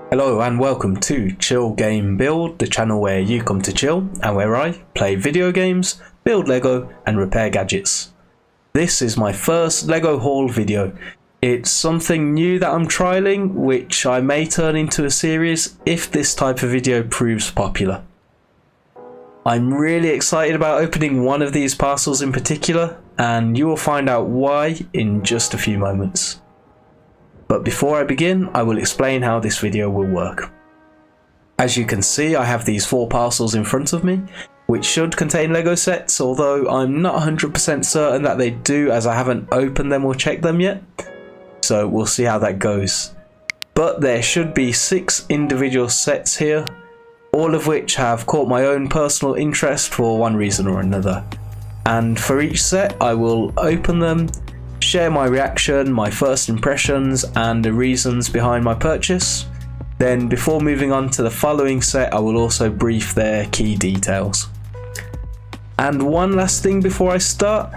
Hello and welcome to Chill Game Build, the channel where you come to chill and where I play video games, build Lego and repair gadgets. This is my first Lego haul video. It's something new that I'm trialing, which I may turn into a series if this type of video proves popular. I'm really excited about opening one of these parcels in particular, and you will find out why in just a few moments. But before I begin, I will explain how this video will work. As you can see, I have these 4 parcels in front of me, which should contain Lego sets, although I'm not 100% certain that they do, as I haven't opened them or checked them yet. So we'll see how that goes. But there should be 6 individual sets here, all of which have caught my own personal interest for one reason or another. And for each set, I will open them, share my reaction, my first impressions and the reasons behind my purchase. Then before moving on to the following set, I will also brief their key details. And one last thing before I start,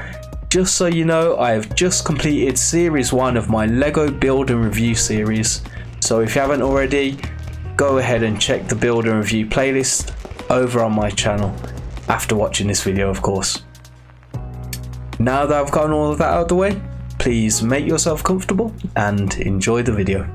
just so you know, I have just completed series 1 of my Lego build and review series. So if you haven't already, go ahead and check the build and review playlist over on my channel, after watching this video of course. Now that I've gotten all of that out of the way, please make yourself comfortable and enjoy the video.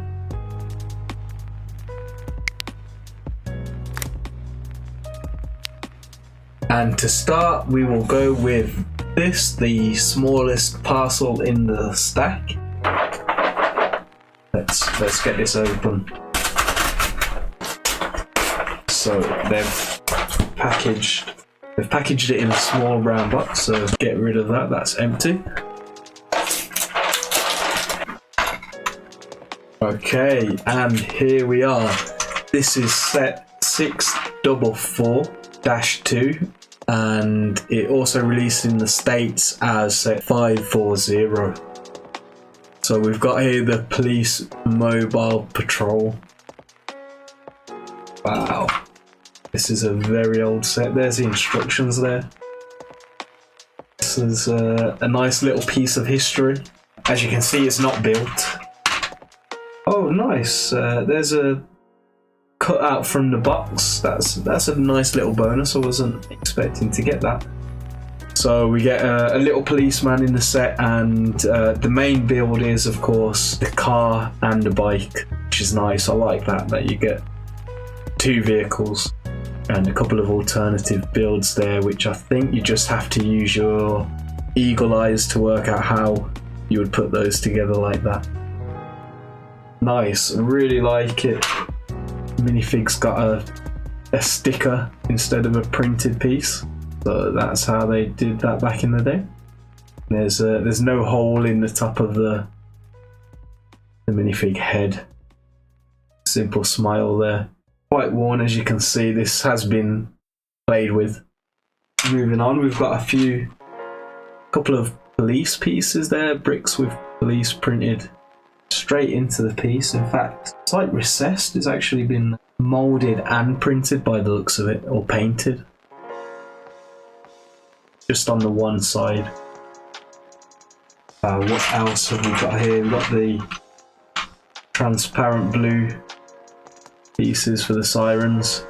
And to start, we will go with this, the smallest parcel in the stack. Let's get this open. So they've packaged it in a small brown box, so get rid of that, that's empty. Okay, and here we are. This is set 644-2, and it also released in the States as set 540. So we've got here the police mobile patrol. Wow. This is a very old set. There's the instructions there. This is a nice little piece of history. As you can see, it's not built. Oh, nice. There's a cutout from the box. That's a nice little bonus. I wasn't expecting to get that. So we get a little policeman in the set, and the main build is, of course, the car and the bike, which is nice. I like that you get 2 vehicles. And a couple of alternative builds there, which I think you just have to use your eagle eyes to work out how you would put those together like that. Nice, I really like it. Minifig's got a sticker instead of a printed piece, so that's how they did that back in the day. There's no hole in the top of the minifig head. Simple smile there. Quite worn, as you can see. This has been played with. Moving on, we've got a couple of police pieces there, bricks with police printed straight into the piece. In fact, it's like recessed. It's actually been molded and printed by the looks of it, or painted. Just on the one side. What else have we got here? We've got the transparent blue pieces for the sirens.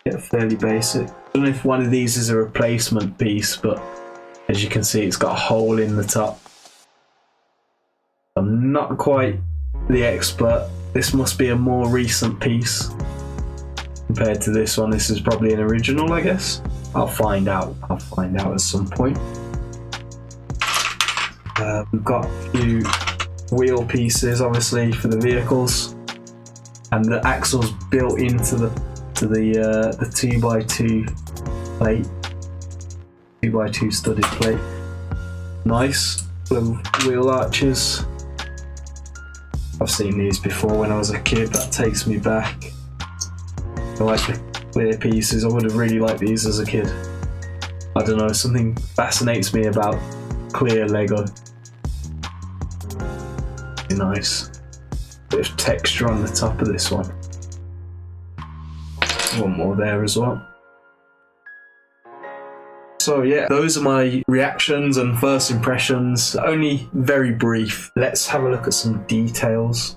Yeah, fairly basic. I don't know if one of these is a replacement piece, but as you can see, it's got a hole in the top. I'm not quite the expert. This must be a more recent piece compared to this one. This is probably an original, I guess. I'll find out at some point. We've got a few wheel pieces, obviously, for the vehicles, and the axles built into the 2x2 plate, 2x2 studded plate. Nice little wheel arches. I've seen these before when I was a kid. That takes me back. I like the clear pieces. I would have really liked these as a kid. I don't know, something fascinates me about clear Lego. Nice. Bit of texture on the top of this one. One more there as well. So yeah, those are my reactions and first impressions, only very brief. Let's have a look at some details.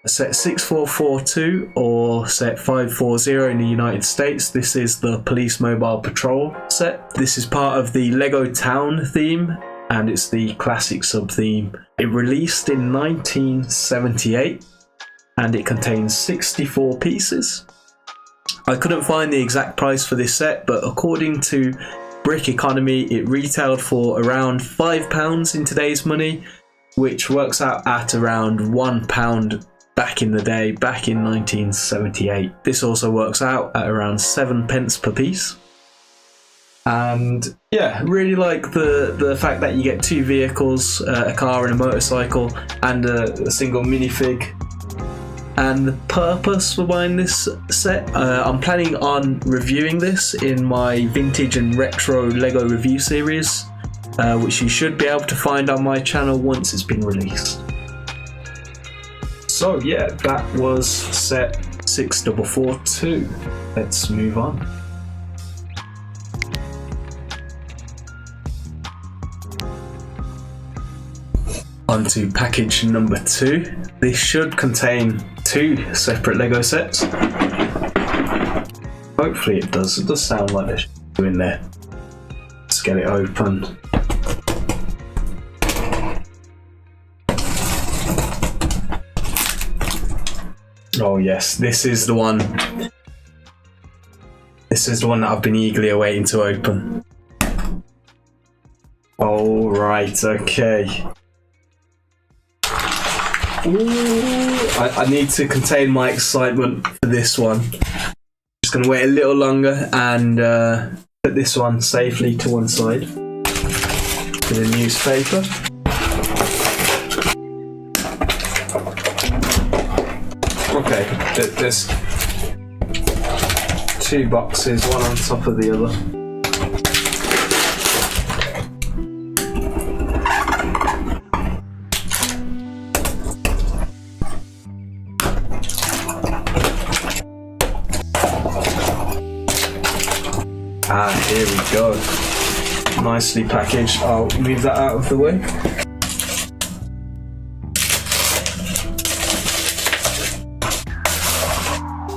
Set 6442 or set 540 in the United States. This is the Police Mobile Patrol set. This is part of the Lego Town theme, and it's the classic sub-theme. It released in 1978 and it contains 64 pieces. I couldn't find the exact price for this set, but according to Brick Economy, it retailed for around £5 in today's money, which works out at around £1 back in the day, back in 1978. This also works out at around 7 pence per piece. And yeah, really like the fact that you get 2 vehicles, a car and a motorcycle, and a single minifig. And the purpose for buying this set, I'm planning on reviewing this in my vintage and retro Lego review series, which you should be able to find on my channel once it's been released. So yeah, that was set 6442. Let's move on. On to package number 2. This should contain 2 separate Lego sets. Hopefully it does. It does sound like there's in there. Let's get it open. Oh yes, this is the one. This is the one that I've been eagerly awaiting to open. All right, okay. Ooh, I need to contain my excitement for this one. Just gonna wait a little longer and put this one safely to one side with a newspaper. Okay, there's 2 boxes, one on top of the other. Ah, here we go. Nicely packaged. I'll move that out of the way.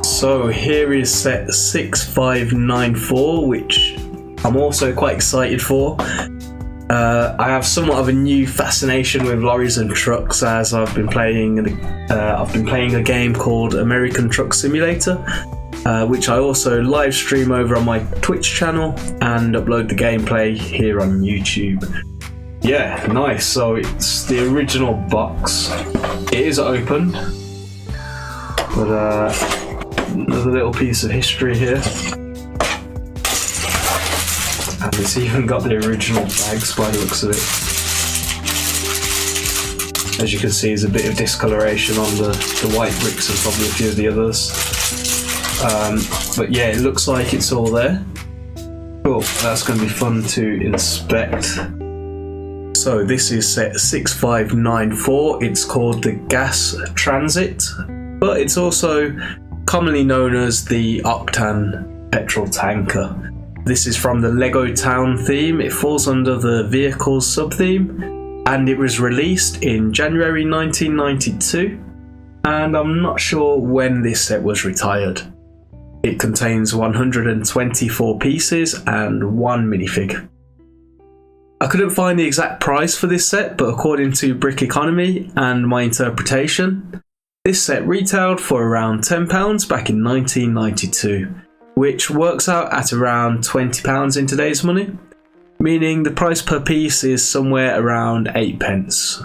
So here is set 6594, which I'm also quite excited for. I have somewhat of a new fascination with lorries and trucks, as I've been playing a game called American Truck Simulator, which I also live stream over on my Twitch channel and upload the gameplay here on YouTube. Yeah, nice. So it's the original box. It is open, but another little piece of history here. And it's even got the original bags by the looks of it. As you can see, there's a bit of discoloration on the white bricks and probably a few of the others. But yeah, it looks like it's all there. Cool, that's going to be fun to inspect. So this is set 6594. It's called the Gas Transit, but it's also commonly known as the Octane petrol tanker. This is from the Lego Town theme. It falls under the Vehicles sub-theme, and it was released in January 1992, and I'm not sure when this set was retired. It contains 124 pieces and 1 minifig. I couldn't find the exact price for this set, but according to Brick Economy and my interpretation, this set retailed for around £10 back in 1992, which works out at around £20 in today's money, meaning the price per piece is somewhere around 8 pence.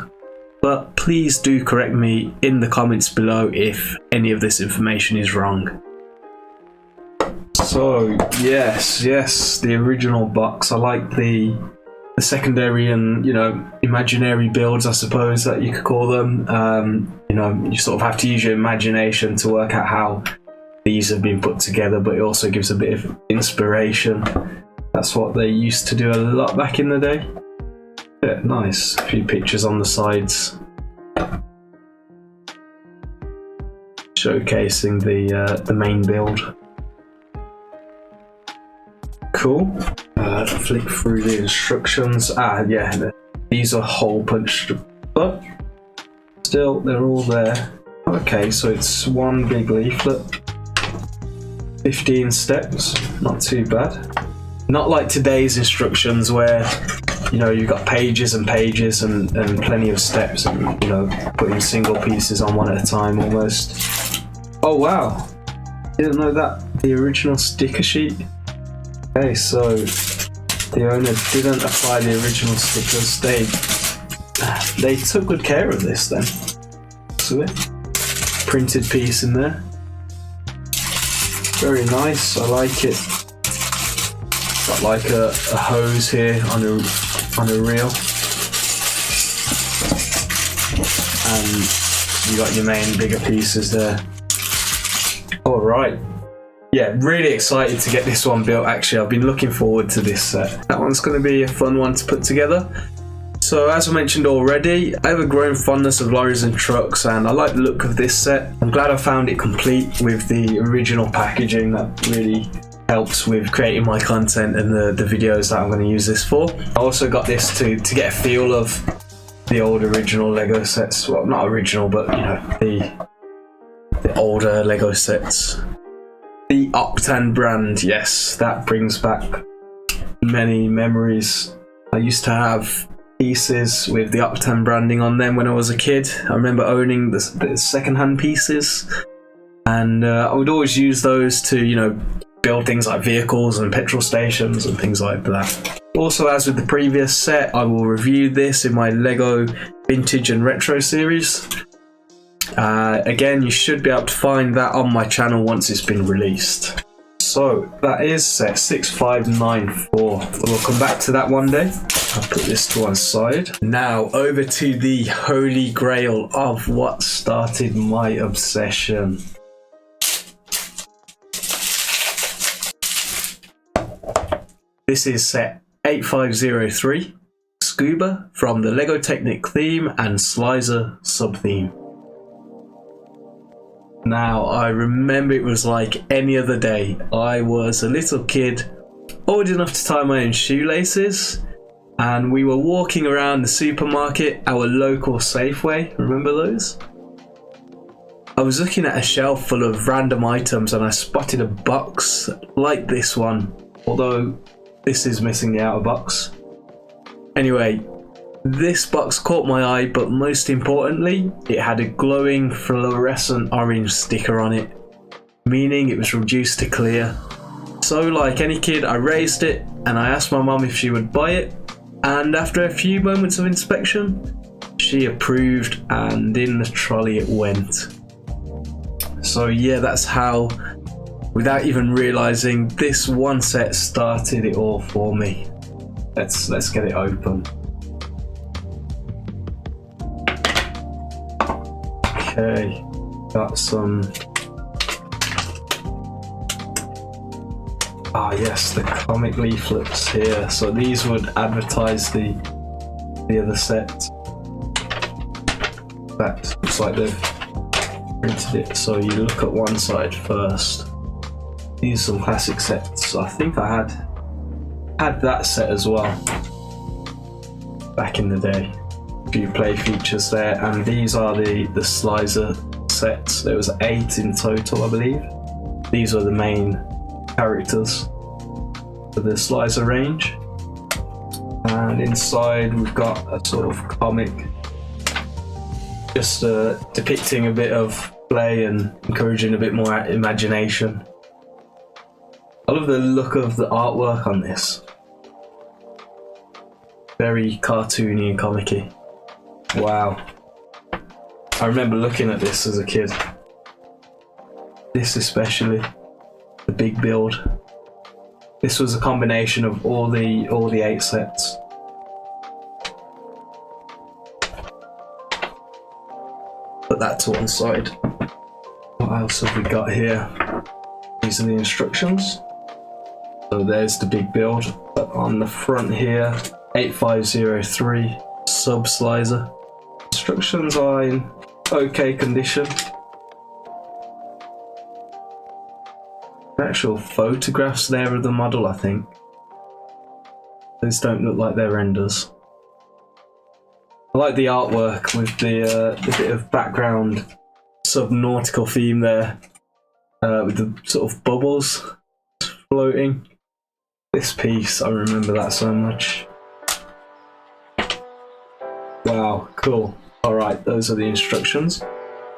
But please do correct me in the comments below if any of this information is wrong. So yes, the original box. I like the secondary and, you know, imaginary builds, I suppose that you could call them. You know, you sort of have to use your imagination to work out how these have been put together, but it also gives a bit of inspiration. That's what they used to do a lot back in the day. Yeah, nice. A few pictures on the sides showcasing the main build. Cool. Flick through the instructions. Yeah, these are hole punched, but still they're all there. Okay, so it's one big leaflet, 15 steps, not too bad. Not like today's instructions where, you know, you've got pages and pages and plenty of steps and, you know, putting single pieces on one at a time almost. Oh wow, didn't know that. The original sticker sheet. Okay, so the owner didn't apply the original stickers. They took good care of this then. So printed piece in there. Very nice, I like it. Got like a hose here on a reel. And you got your main bigger pieces there. Alright. Yeah, really excited to get this one built. Actually, I've been looking forward to this set. That one's going to be a fun one to put together. So as I mentioned already, I have a growing fondness of lorries and trucks, and I like the look of this set. I'm glad I found it complete with the original packaging. That really helps with creating my content and the videos that I'm going to use this for. I also got this to get a feel of the old original Lego sets. Well, not original, but you know, the older Lego sets. The Octan brand, yes, that brings back many memories. I used to have pieces with the Octan branding on them when I was a kid. I remember owning the second-hand pieces, and I would always use those to, you know, build things like vehicles and petrol stations and things like that. Also, as with the previous set, I will review this in my Lego Vintage and Retro series. Again, you should be able to find that on my channel once it's been released. So that is set 6594. We'll come back to that one day. I'll put this to one side. Now over to the holy grail of what started my obsession. This is set 8503, Scuba, from the Lego Technic theme and Slicer sub-theme. Now, I remember it was like any other day. I was a little kid, old enough to tie my own shoelaces, and we were walking around the supermarket, our local Safeway. Remember those? I was looking at a shelf full of random items and I spotted a box like this one, although this is missing the outer box. Anyway, this box caught my eye, but most importantly, it had a glowing fluorescent orange sticker on it, meaning it was reduced to clear. So like any kid, I raised it and I asked my mum if she would buy it, and after a few moments of inspection, she approved, and in the trolley it went. So yeah, that's how, without even realizing, this one set started it all for me. Let's get it open. Okay, got some. Ah yes, the comic leaflets here. So these would advertise the other set. That looks like they've printed it. So you look at one side first. These are some classic sets. I think I had that set as well back in the day. A few play features there, and these are the Slicer sets. There was 8 in total, I believe. These are the main characters for the Slicer range, and inside we've got a sort of comic, just depicting a bit of play and encouraging a bit more imagination. I love the look of the artwork on this. Very cartoony and comic-y. Wow. I remember looking at this as a kid. This especially. The big build. This was a combination of all the 8 sets. Put that to one side. What else have we got here? These are the instructions. So there's the big build. But on the front here, 8503 sub Slicer. Instructions are in okay condition. Actual photographs there of the model, I think. Those don't look like they're renders. I like the artwork with the bit of background subnautical theme there, with the sort of bubbles floating. This piece, I remember that so much. Wow, cool. Alright, those are the instructions.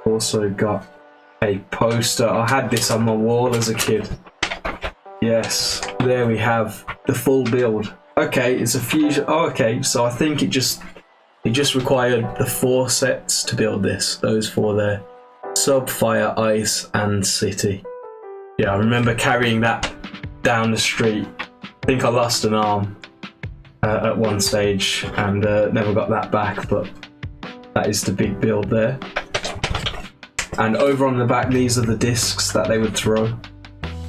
Also got a poster. I had this on my wall as a kid. Yes, there we have the full build. Okay, it's a fusion. Oh, okay, so I think it just required the 4 sets to build this. Those 4 there: sub, fire, ice, and city. Yeah, I remember carrying that down the street. I think I lost an arm at one stage and never got that back, but that is the big build there. And over on the back, these are the discs that they would throw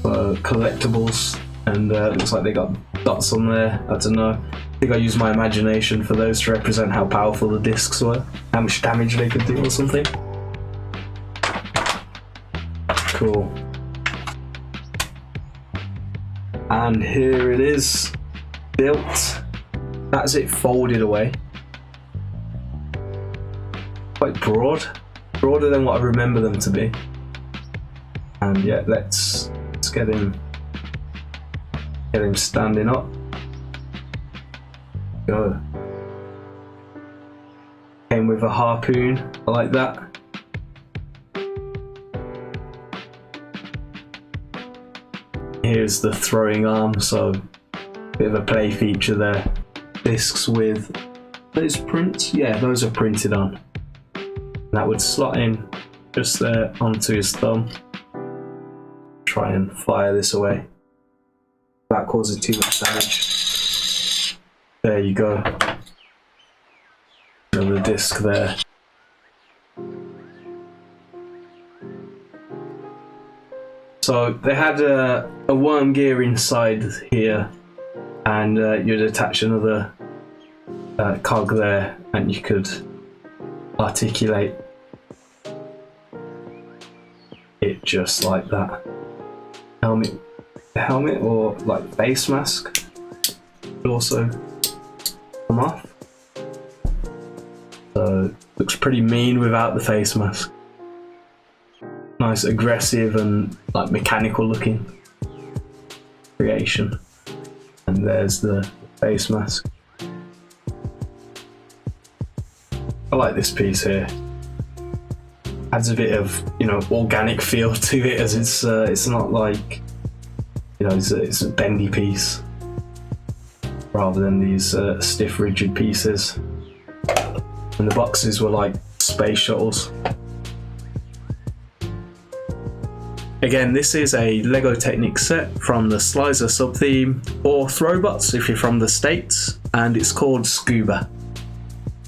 for collectibles, and it looks like they got dots on there. I don't know. I think I used my imagination for those to represent how powerful the discs were, how much damage they could do or something. Cool. And here it is, built. That's it folded away. Quite broad. Broader than what I remember them to be. And yeah, let's get him standing up. Go. Came with a harpoon. I like that. Here's the throwing arm, so bit of a play feature there. Discs with those prints. Yeah, those are printed on. That would slot in just there onto his thumb. Try and fire this away without causing too much damage. There you go. Another disc there. So they had a worm gear inside here, and you'd attach another cog there, and you could articulate it just like that. Helmet or like face mask would also come off. So looks pretty mean without the face mask. Nice aggressive and like mechanical looking creation. And there's the face mask. I like this piece here. Adds a bit of, you know, organic feel to it, as it's not like, you know, it's a bendy piece rather than these stiff, rigid pieces. And the boxes were like space shuttles. Again, this is a LEGO Technic set from the Slicer sub-theme, or Throwbots if you're from the States, and it's called Scuba.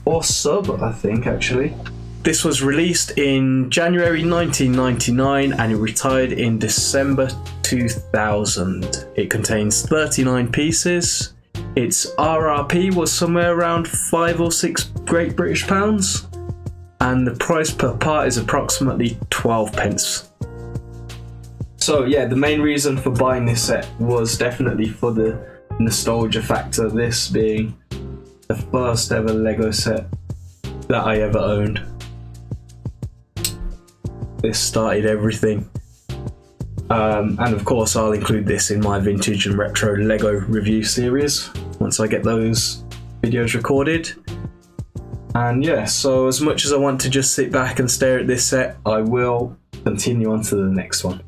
Or Sub, I think, actually. This was released in January 1999 and it retired in December 2000. It contains 39 pieces. Its RRP was somewhere around 5 or 6 Great British pounds, and the price per part is approximately 12 pence. So yeah, the main reason for buying this set was definitely for the nostalgia factor, this being the first ever LEGO set that I ever owned. This started everything. And of course I'll include this in my vintage and retro LEGO review series once I get those videos recorded. And yeah, so as much as I want to just sit back and stare at this set, I will continue on to the next one.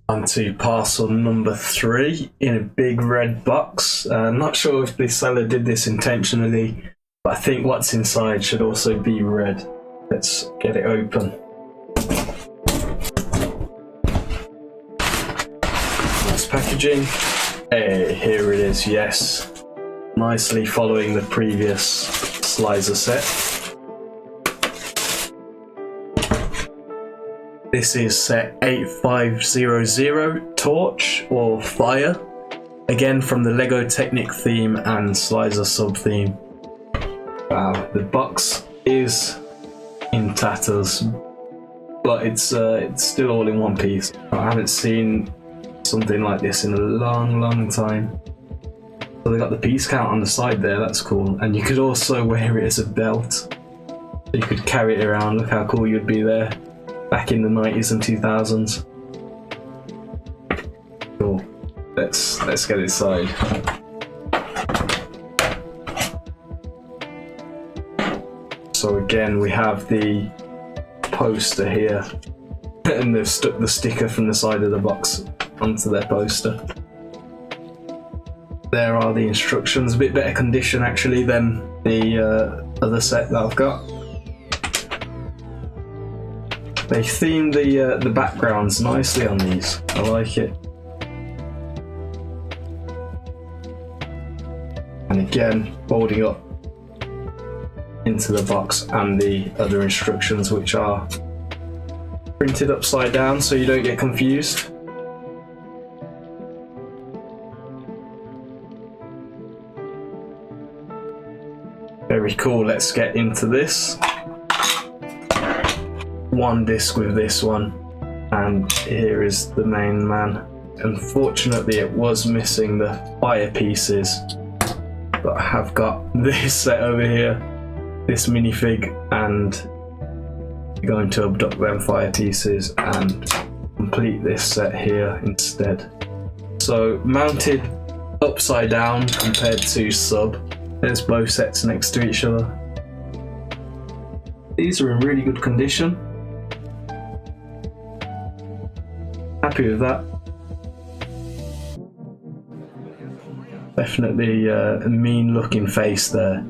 On to parcel number 3 in a big red box. Not sure if the seller did this intentionally, but I think what's inside should also be red. Let's get it open. Nice packaging. Hey, here it is, yes. Nicely following the previous Slicer set. This is set 8500 Torch or Fire, again from the LEGO Technic theme and Slicer sub theme. Wow, the box is in tatters, but it's still all in one piece. I haven't seen something like this in a long time. So they got the piece count on the side there, that's cool. And you could also wear it as a belt. You could carry it around. Look how cool you'd be there back in the 90s and 2000s. Cool. Let's get inside. So again, we have the poster here, and they've stuck the sticker from the side of the box onto their poster. There are the instructions, a bit better condition actually than the other set that I've got. They theme the backgrounds nicely on these, I like it. And again, folding up into the box, and the other instructions, which are printed upside down so you don't get confused. Very cool. Let's get into this. One disc with this one, and here is the main man. Unfortunately, it was missing the fire pieces, but I have got this set over here, this minifig, and I'm going to abduct them fire pieces and complete this set here instead. So mounted upside down compared to sub, there's both sets next to each other. These are in really good condition. Happy with that. Definitely a mean looking face there.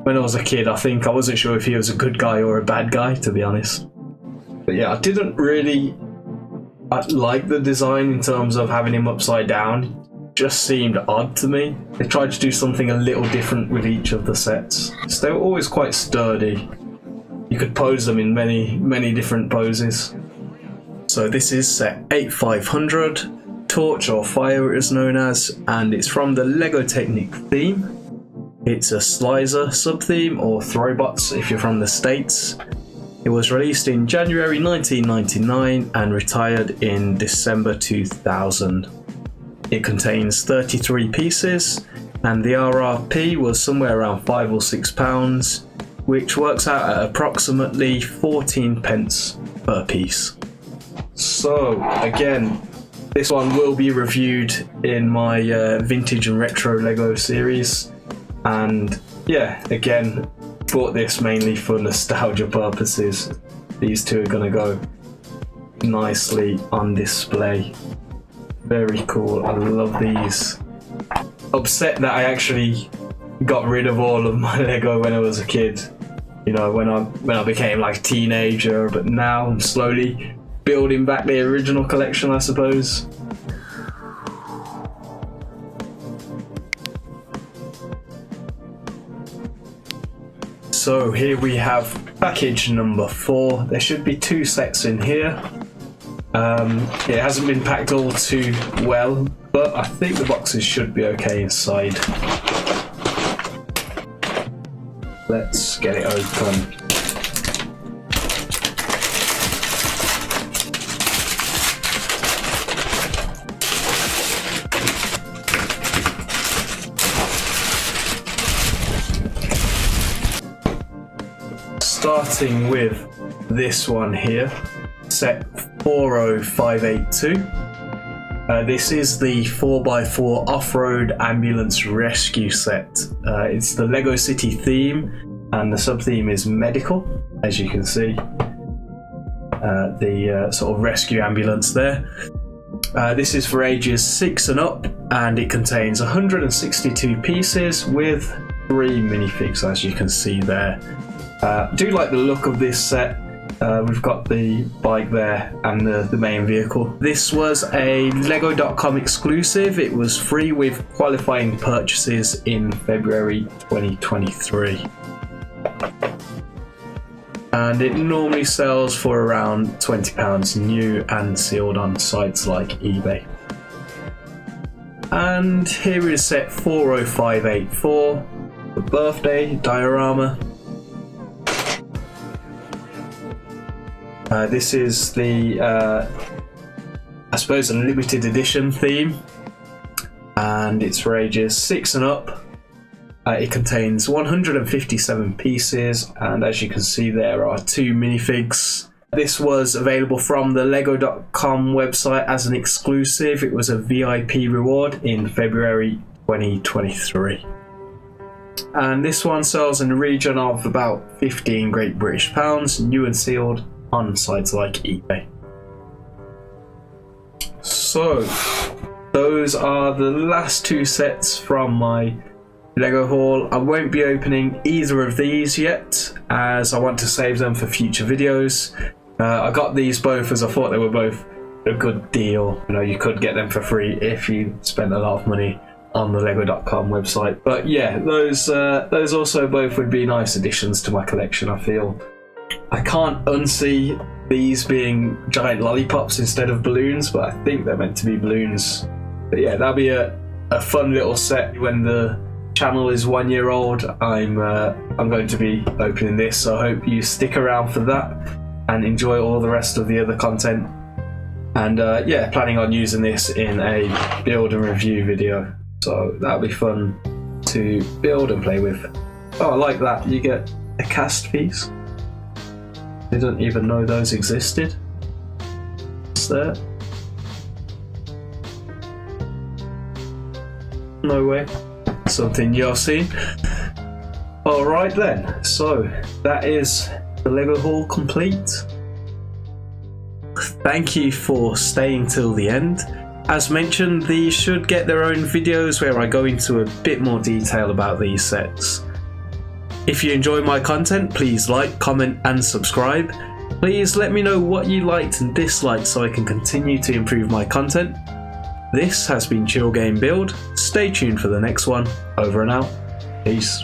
When I was a kid, I think I wasn't sure if he was a good guy or a bad guy, to be honest. But yeah, I didn't really like the design in terms of having him upside down. It just seemed odd to me. They tried to do something a little different with each of the sets. So they were always quite sturdy. You could pose them in many different poses. So this is set 8500, Torch or Fire it is known as, and it's from the Lego Technic theme. It's a Slicer sub-theme, or Throwbots if you're from the States. It was released in January 1999 and retired in December 2000. It contains 33 pieces, and the RRP was somewhere around £5 or £6, which works out at approximately 14 pence per piece. So again, this one will be reviewed in my vintage and retro Lego series, and yeah, again, bought this mainly for nostalgia purposes. These two are gonna go nicely on display. Very cool, I love these. Upset that I actually got rid of all of my Lego when I was a kid, you know, when I became like a teenager, but now I'm slowly building back the original collection, I suppose. So here we have package number 4. There should be 2 sets in here. It hasn't been packed all too well, but I think the boxes should be okay inside. Let's get it open. Starting with this one here, set 40582. This is the 4x4 off-road ambulance rescue set. It's the Lego City theme, and the sub-theme is medical, as you can see. The sort of rescue ambulance there. This is for ages 6 and up, and it contains 162 pieces with 3 minifigs, as you can see there. Do like the look of this set. We've got the bike there and the main vehicle. This was a Lego.com exclusive. It was free with qualifying purchases in February 2023. And it normally sells for around £20 new and sealed on sites like eBay. And here is set 40584, the birthday diorama. This is the, I suppose, a limited edition theme, and it's for ages 6 and up. It contains 157 pieces, and as you can see there are 2 minifigs. This was available from the lego.com website as an exclusive. It was a VIP reward in February 2023. And this one sells in the region of about 15 Great British pounds, new and sealed, on sites like eBay. So those are the last 2 sets from my Lego haul. I won't be opening either of these yet, as I want to save them for future videos. I got these both as I thought they were both a good deal. You know, you could get them for free if you spent a lot of money on the lego.com website. But yeah, those also both would be nice additions to my collection, I feel. I can't unsee these being giant lollipops instead of balloons, but I think they're meant to be balloons. But yeah, that'll be a fun little set. When the channel is 1 year old, I'm going to be opening this, so I hope you stick around for that and enjoy all the rest of the other content. And yeah, planning on using this in a build and review video, so that'll be fun to build and play with. Oh, I like that, you get a cast piece. I didn't even know those existed. What's that? No way. Something you're seeing. Alright then, so that is the Lego haul complete. Thank you for staying till the end. As mentioned, these should get their own videos where I go into a bit more detail about these sets. If you enjoy my content, please like, comment and subscribe. Please let me know what you liked and disliked so I can continue to improve my content. This has been Chill Game Build. Stay tuned for the next one. Over and out. Peace.